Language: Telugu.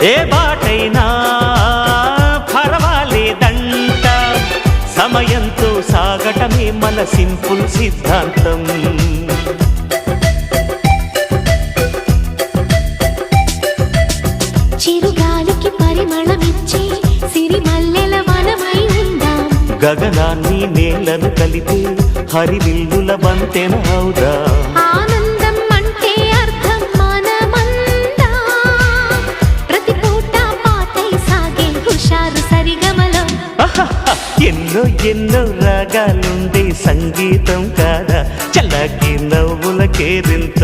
ఏ బాటైనా పర్వాలేదంట, సమయంతో సాగటమే మన సింపుల్ సిద్ధాంతం. చిరుగాలికి పరిమళమిచ్చే సిరిమల్లెల వనమై ఉందాం, గగనాన్ని నేలను కలిపే హరివిల్లుల బంతెన అవుదాం. ఆనందం అంటే అర్థం మనమందా, ప్రతి పూట పాతై సాగే హుషారు సరిగమలో. ఎన్నో ఎన్నో రాగాలుండే సంగీతం కాదా, చల్లకి నవ్వుల కేరింత.